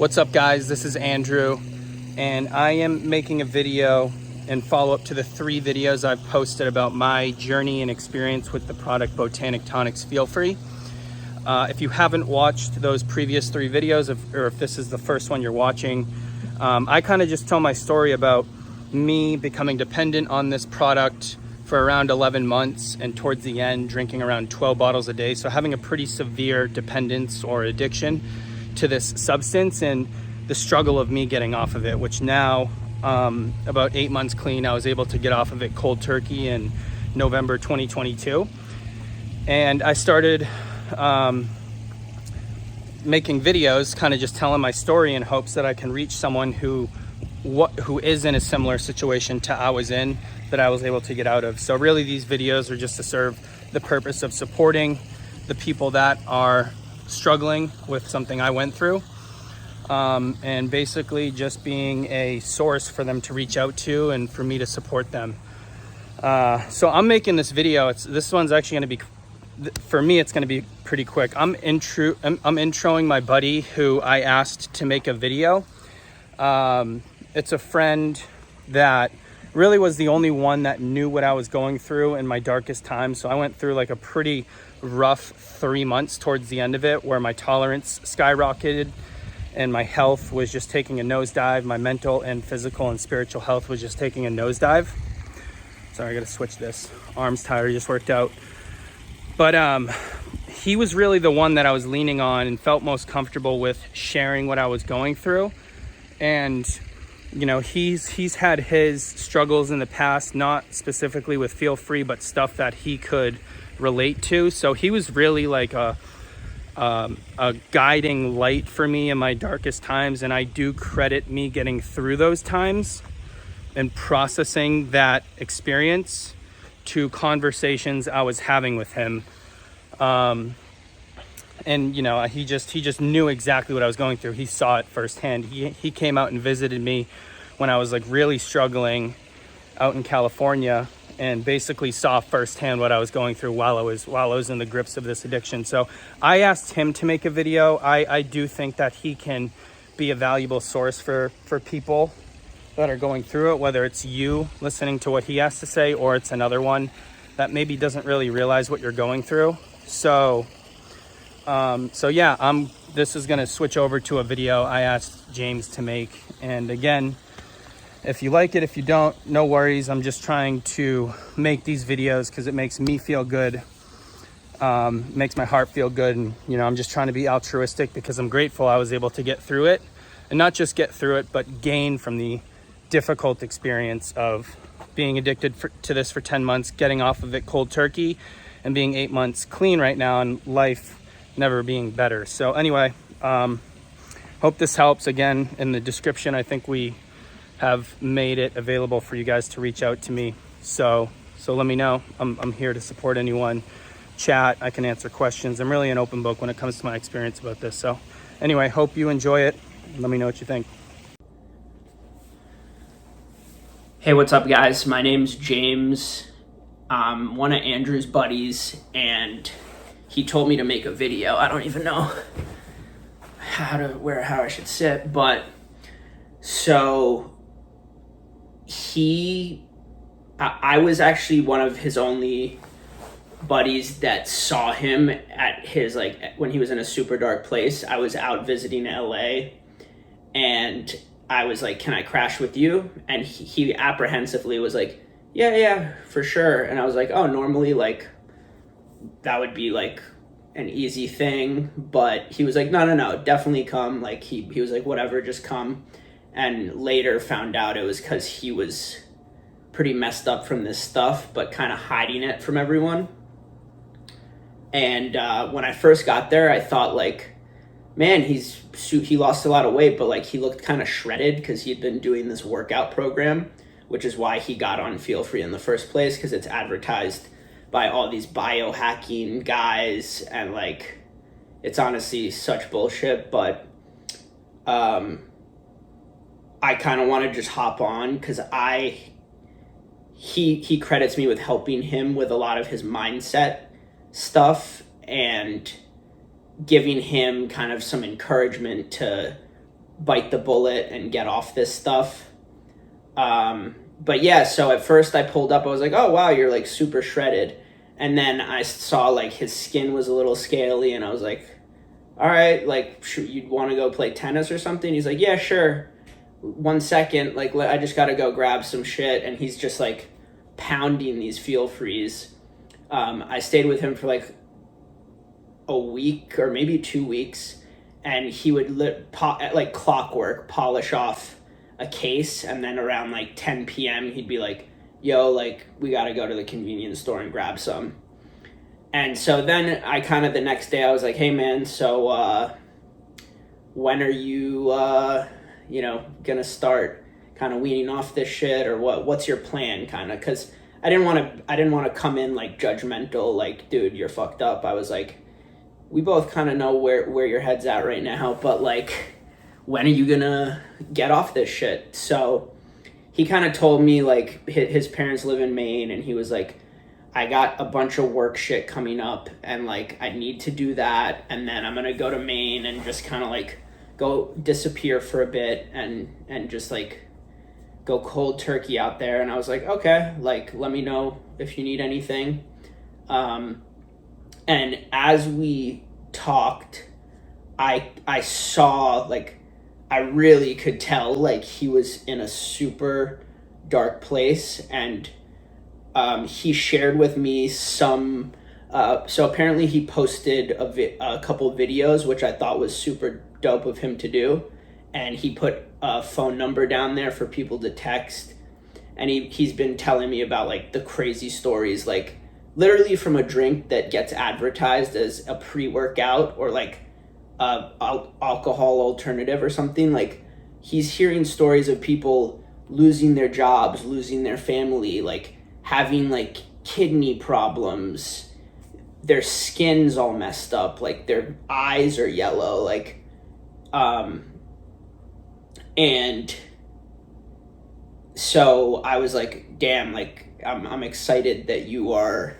What's up, guys? This is Andrew, and I am making a video in follow-up to the 3 videos I've posted about my journey and experience with the product Botanic Tonics Feel Free. If you haven't watched those previous 3 videos, or if this is the first one you're watching, I kind of just tell my story about me becoming dependent on this product for around 11 months, and towards the end drinking around 12 bottles a day. So having a pretty severe dependence or addiction to this substance, and the struggle of me getting off of it, which now about 8 months clean, I was able to get off of it cold turkey in November 2022. And I started making videos, kind of just telling my story in hopes that I can reach someone who is in a similar situation to I was in, that I was able to get out of. So really these videos are just to serve the purpose of supporting the people that are struggling with something I went through, and basically just being a source for them to reach out to and for me to support them. So I'm making this video. This one's actually going to be, for me, it's going to be pretty quick. I'm introing my buddy who I asked to make a video. It's a friend that really was the only one that knew what I was going through in my darkest time. So I went through like a pretty rough 3 months towards the end of it, where my tolerance skyrocketed and my health was just taking a nosedive. My mental and physical and spiritual health was just taking a nosedive. Sorry, I gotta switch this. Arm's tired, just worked out. But he was really the one that I was leaning on and felt most comfortable with sharing what I was going through. And you know, he's had his struggles in the past, not specifically with Feel Free, but stuff that he could relate to. So he was really like a guiding light for me in my darkest times. And I do credit me getting through those times and processing that experience to conversations I was having with him. And you know, he just knew exactly what I was going through. He saw it firsthand. He came out and visited me when I was like really struggling out in California, and basically saw firsthand what I was going through while I was in the grips of this addiction. So I asked him to make a video. I do think that he can be a valuable source for people that are going through it, whether it's you listening to what he has to say, or it's another one that maybe doesn't really realize what you're going through. So yeah, this is gonna switch over to a video I asked James to make. And again, if you like it, if you don't, no worries. I'm just trying to make these videos because it makes me feel good, makes my heart feel good. And you know, I'm just trying to be altruistic because I'm grateful I was able to get through it, and not just get through it, but gain from the difficult experience of being addicted to this for 10 months, getting off of it cold turkey, and being 8 months clean right now, and life never being better. So anyway, hope this helps. Again, in the description, I think we have made it available for you guys to reach out to me. So let me know. I'm here to support anyone. Chat, I can answer questions. I'm really an open book when it comes to my experience about this. So anyway, hope you enjoy it. Let me know what you think. Hey, what's up, guys? My name's James. I'm one of Andrew's buddies, and he told me to make a video. I don't even know how I should sit, but so I was actually one of his only buddies that saw him at his, like, when he was in a super dark place. I was out visiting LA, and I was like, can I crash with you? And he apprehensively was like, yeah, for sure. And I was like, oh, normally, like, that would be like an easy thing. But he was like, no, definitely come. Like, he was like, whatever, just come. And later found out it was because he was pretty messed up from this stuff, but kind of hiding it from everyone. And when I first got there, I thought, like, man, he lost a lot of weight, but like he looked kind of shredded because he'd been doing this workout program, which is why he got on Feel Free in the first place, because it's advertised by all these biohacking guys, and like, it's honestly such bullshit. But I kind of want to just hop on because he credits me with helping him with a lot of his mindset stuff and giving him kind of some encouragement to bite the bullet and get off this stuff. But yeah, so at first I pulled up, I was like, oh wow, you're like super shredded. And then I saw like his skin was a little scaly, and I was like, all right, like you'd want to go play tennis or something? He's like, yeah, sure. 1 second, like I just got to go grab some shit. And he's just like pounding these feel frees. I stayed with him for like a week or maybe 2 weeks, and he would like clockwork polish off a case, and then around like 10 p.m. he'd be like, yo, like we got to go to the convenience store and grab some. And so then I kind of the next day I was like, hey man, so when are you gonna start kind of weaning off this shit, or what's your plan, kind of? Because I didn't want to come in like judgmental, like, dude, you're fucked up. I was like, we both kind of know where your head's at right now, but like, when are you gonna get off this shit? So he kind of told me like his parents live in Maine, and he was like, I got a bunch of work shit coming up, and like I need to do that, and then I'm gonna go to Maine and just kind of like go disappear for a bit and just like go cold turkey out there. And I was like, okay, like let me know if you need anything. And as we talked, I saw, like, I really could tell like he was in a super dark place. And he shared with me some so apparently he posted a couple videos, which I thought was super dope of him to do, and he put a phone number down there for people to text. And he's been telling me about like the crazy stories, like literally from a drink that gets advertised as a pre-workout or like alcohol alternative or something. Like he's hearing stories of people losing their jobs, losing their family, like having like kidney problems, their skin's all messed up, like their eyes are yellow, like and so I was like, damn, like I'm excited that you are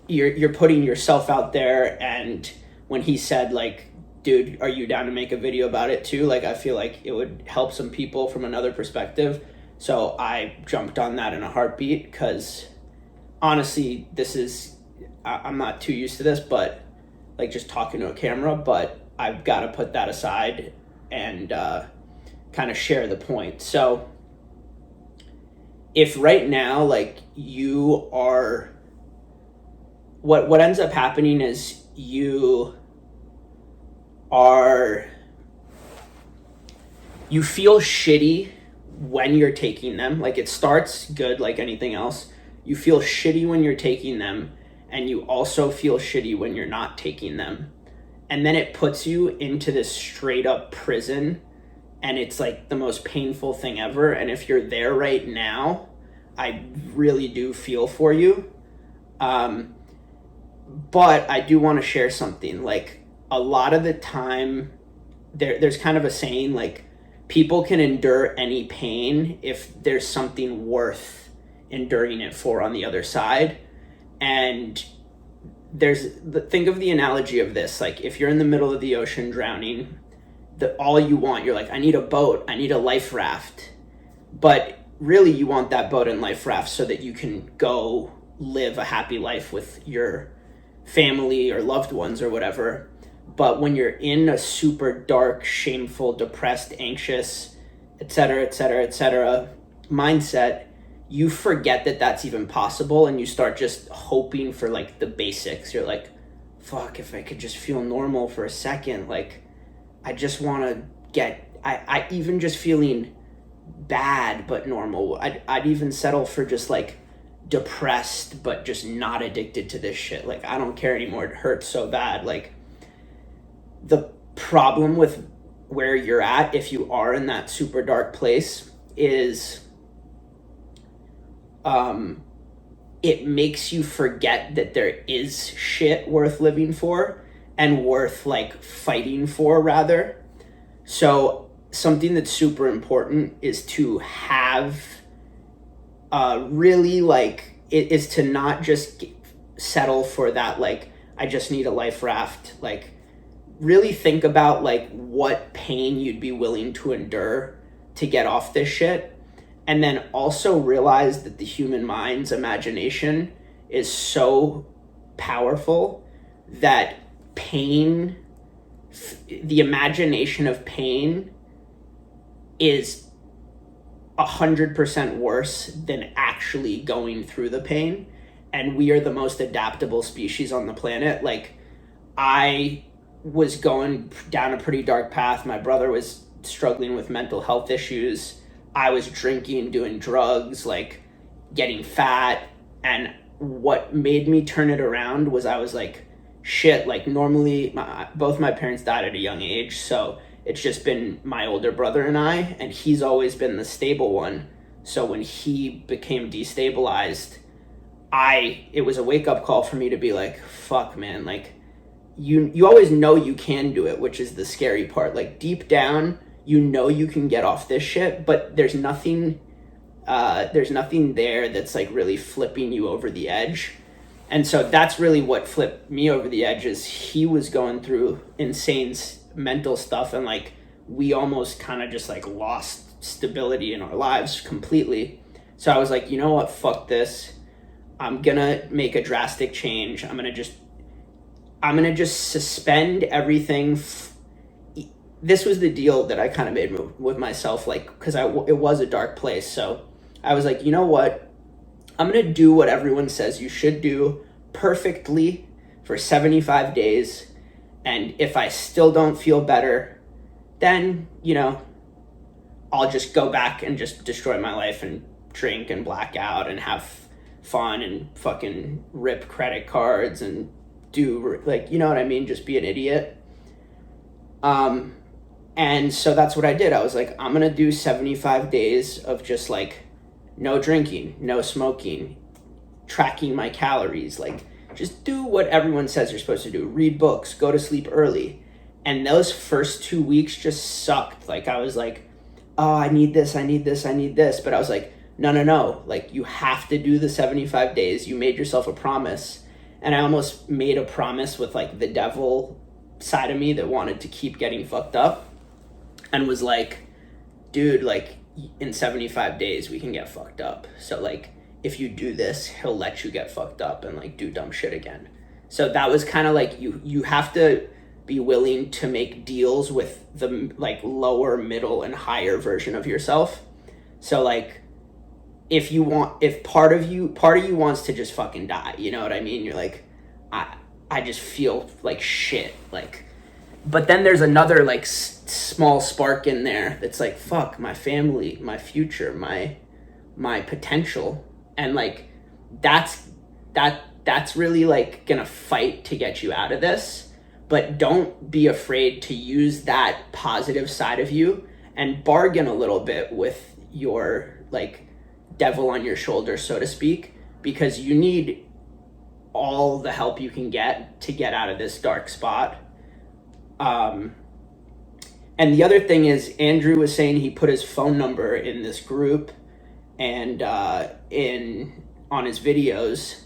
you're putting yourself out there. And when he said like, dude, are you down to make a video about it too? Like I feel like it would help some people from another perspective. So I jumped on that in a heartbeat, because honestly, I'm not too used to this, but like just talking to a camera, but I've got to put that aside and kind of share the point. So if right now, like you are, what ends up happening is you feel shitty when you're taking them. Like it starts good like anything else. You feel shitty when you're taking them, and you also feel shitty when you're not taking them. And then it puts you into this straight up prison, and it's like the most painful thing ever. And if you're there right now, I really do feel for you. But I do want to share something. Like a lot of the time there's kind of a saying like, people can endure any pain if there's something worth enduring it for on the other side. And think of the analogy of this, like if you're in the middle of the ocean drowning, all you want, you're like, I need a boat, I need a life raft. But really you want that boat and life raft so that you can go live a happy life with your family or loved ones or whatever. But when you're in a super dark, shameful, depressed, anxious, etc., mindset, you forget that that's even possible, and you start just hoping for like the basics. You're like, fuck, if I could just feel normal for a second, like I just want to I even just feeling bad but normal. I'd even settle for just like depressed but just not addicted to this shit. Like I don't care anymore, it hurts so bad. Like the problem with where you're at, if you are in that super dark place, is it makes you forget that there is shit worth living for and worth like fighting for, rather. So something that's super important is to have really like it is to not just settle for that, like I just need a life raft, like really think about like what pain you'd be willing to endure to get off this shit, and then also realize that the human mind's imagination is so powerful that pain, the imagination of pain is 100% worse than actually going through the pain. And we are the most adaptable species on the planet. Like, I was going down a pretty dark path. My brother was struggling with mental health issues. I was drinking, doing drugs, like getting fat. And what made me turn it around was I was like, shit, like normally both my parents died at a young age. So it's just been my older brother and I, and he's always been the stable one. So when he became destabilized, it was a wake-up call for me to be like, fuck, man, like you always know you can do it, which is the scary part. Like deep down, you know you can get off this shit, but there's nothing there that's like really flipping you over the edge. And so that's really what flipped me over the edge. Is he was going through insane mental stuff, and like we almost kind of just like lost stability in our lives completely. So I was like, you know what, fuck this, I'm gonna make a drastic change. I'm gonna just suspend everything. This was the deal that I kind of made with myself, like, because it was a dark place. So I was like, you know what, I'm gonna do what everyone says you should do perfectly for 75 days. And if I still don't feel better, then, I'll just go back and just destroy my life and drink and black out and have fun and fucking rip credit cards and do, like, you know what I mean? Just be an idiot. And so that's what I did. I was like, I'm going to do 75 days of just like no drinking, no smoking, tracking my calories, like just do what everyone says you're supposed to do. Read books, go to sleep early. And those first 2 weeks just sucked. Like I was like, oh, I need this. But I was like, no. Like you have to do the 75 days. You made yourself a promise. And I almost made a promise with like the devil side of me that wanted to keep getting fucked up, and was like, dude, like in 75 days we can get fucked up. So like if you do this, he'll let you get fucked up and like do dumb shit again. So that was kind of like, you have to be willing to make deals with the like lower, middle, and higher version of yourself. So like if part of you wants to just fucking die, you know what I mean? You're like, I just feel like shit, like, but then there's another like small spark in there that's like, fuck, my family, my future, my potential. And like that's really like gonna fight to get you out of this. But don't be afraid to use that positive side of you and bargain a little bit with your like devil on your shoulder, so to speak, because you need all the help you can get to get out of this dark spot. And the other thing is, Andrew was saying he put his phone number in this group and on his videos.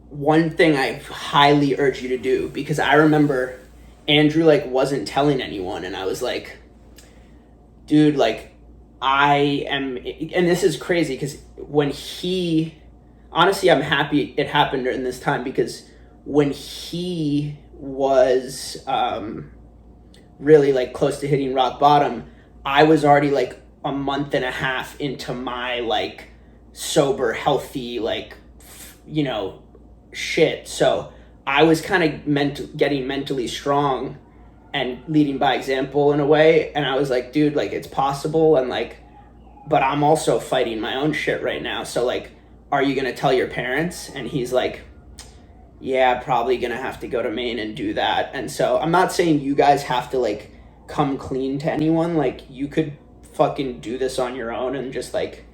One thing I highly urge you to do, because I remember Andrew like wasn't telling anyone, and I was like, dude, like I am, and this is crazy because honestly, I'm happy it happened during this time, because when he was really like close to hitting rock bottom, I was already like a month and a half into my like sober, healthy, like, shit. So I was kind of getting mentally strong and leading by example in a way. And I was like, dude, like it's possible. And like, but I'm also fighting my own shit right now. So like, are you going to tell your parents? And he's like, yeah, probably going to have to go to Maine and do that. And so I'm not saying you guys have to like come clean to anyone. Like you could fucking do this on your own and just like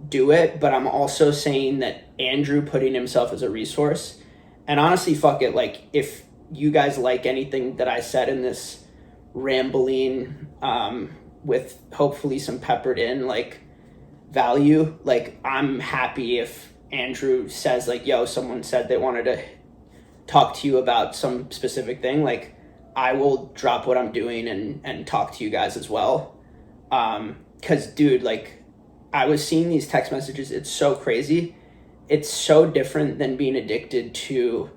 do it. But I'm also saying that Andrew putting himself as a resource, and honestly, fuck it. Like if you guys like anything that I said in this rambling, with hopefully some peppered in like value, like I'm happy if Andrew says like, yo, someone said they wanted to talk to you about some specific thing, like I will drop what I'm doing and talk to you guys as well. Cause dude, like I was seeing these text messages. It's so crazy. It's so different than being addicted to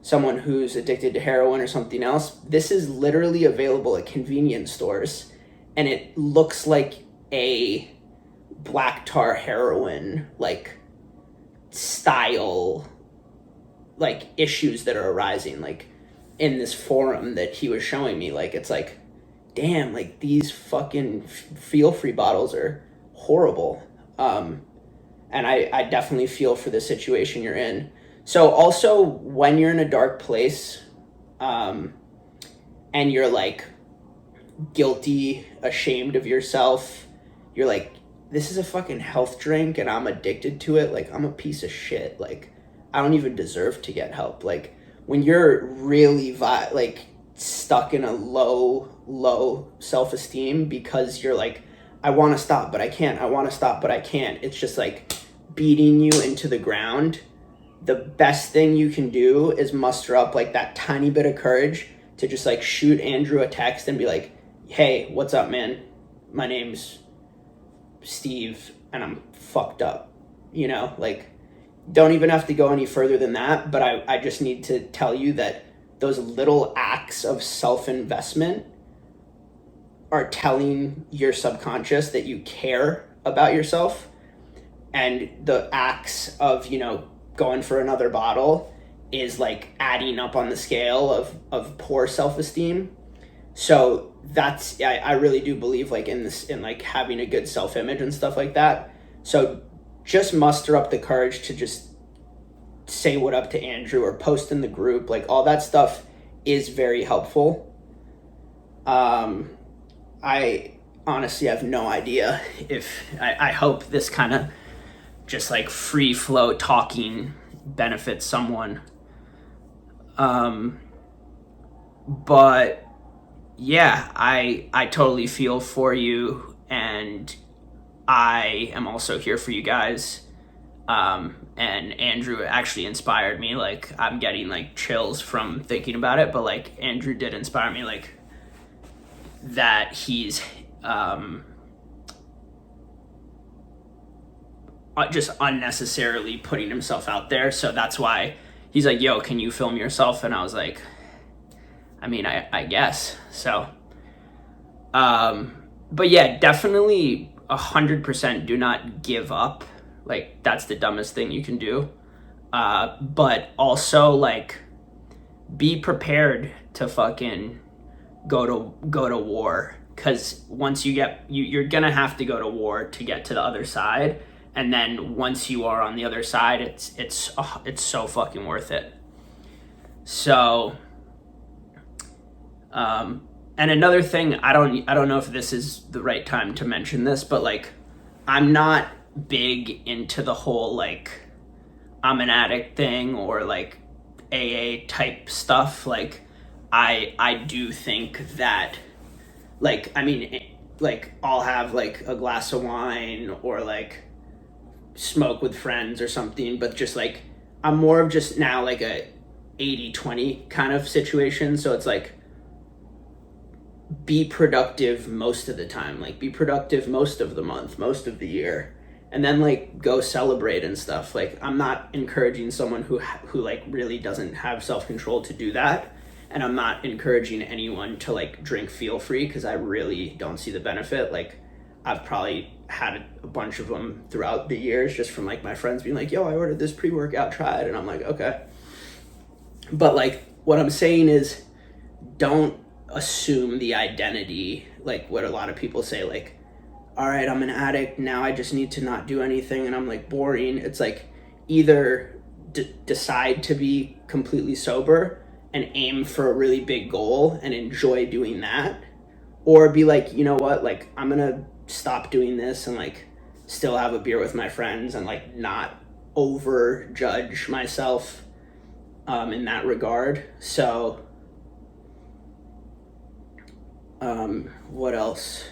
someone who's addicted to heroin or something else. This is literally available at convenience stores, and it looks like a black tar heroin like style like issues that are arising like in this forum that he was showing me. Like it's like, damn, like these fucking feel free bottles are horrible. And I definitely feel for the situation you're in. So also when you're in a dark place, and you're like guilty, ashamed of yourself, you're like, this is a fucking health drink and I'm addicted to it. Like I'm a piece of shit. Like I don't even deserve to get help. Like when you're really like stuck in a low self-esteem because you're like, I want to stop, but I can't. I want to stop, but I can't. It's just like beating you into the ground. The best thing you can do is muster up like that tiny bit of courage to just like shoot Andrew a text and be like, hey, what's up, man? My name's Steve and I'm fucked up. You know, like don't even have to go any further than that. But I just need to tell you that those little acts of self-investment are telling your subconscious that you care about yourself. And the acts of, you know, going for another bottle is like adding up on the scale of poor self-esteem. So that's, I really do believe like in this, in like having a good self-image and stuff like that. So just muster up the courage to just say what up to Andrew or post in the group. Like all that stuff is very helpful. I honestly have no idea if I hope this kind of just like free flow talking benefits someone. But yeah, I totally feel for you, and I am also here for you guys. And Andrew actually inspired me. Like I'm getting like chills from thinking about it, but like Andrew did inspire me, like that he's just unnecessarily putting himself out there. So that's why he's like, yo, can you film yourself? And I was like, I mean, I guess so. But yeah, definitely 100% do not give up. Like that's the dumbest thing you can do. But also like be prepared to fucking go to war, because once you get you're gonna have to go to war to get to the other side, and then once you are on the other side, it's so fucking worth it. So and another thing, I don't know if this is the right time to mention this, but like I'm not big into the whole like I'm an addict thing or like AA type stuff. Like I do think that, like, I mean, like I'll have like a glass of wine or like smoke with friends or something, but just like I'm more of just now like a 80-20 kind of situation. So it's like be productive most of the time, like be productive most of the month, most of the year, and then like go celebrate and stuff. Like I'm not encouraging someone who like really doesn't have self-control to do that, and I'm not encouraging anyone to like drink feel free, because I really don't see the benefit. Like I've probably had a bunch of them throughout the years just from like my friends being like, yo, I ordered this pre-workout, try it, and I'm like, okay. But like what I'm saying is don't assume the identity, like what a lot of people say, like, all right, I'm an addict, now I just need to not do anything and I'm like boring. It's like either decide to be completely sober and aim for a really big goal and enjoy doing that, or be like, you know what, like I'm gonna stop doing this and like still have a beer with my friends and like not over judge myself in that regard. So what else?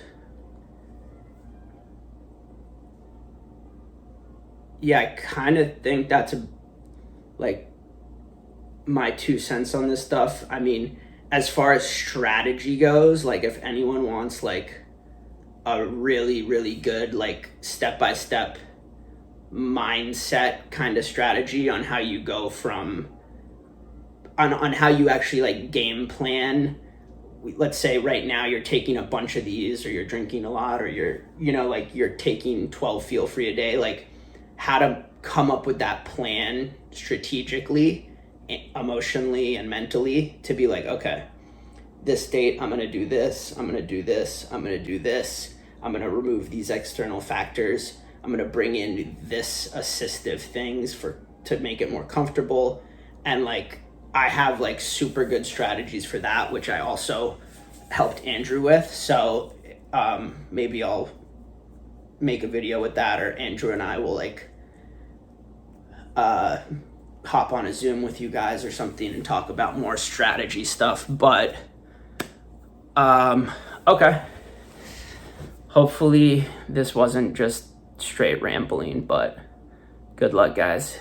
Yeah, I kind of think that's like my 2 cents on this stuff. I mean, as far as strategy goes, like if anyone wants like a really, really good, like step-by-step mindset kind of strategy on how you go from on how you actually like game plan. Let's say right now you're taking a bunch of these, or you're drinking a lot, or you're, you know, like you're taking 12 feel free a day, like how to come up with that plan strategically, emotionally and mentally, to be like, okay, this date I'm going to do this, I'm going to do this, I'm going to do this, I'm going to remove these external factors, I'm going to bring in this assistive things to make it more comfortable. And like I have like super good strategies for that, which I also helped Andrew with. So maybe I'll make a video with that, or Andrew and I will like hop on a Zoom with you guys or something and talk about more strategy stuff. But okay, hopefully this wasn't just straight rambling, but good luck, guys.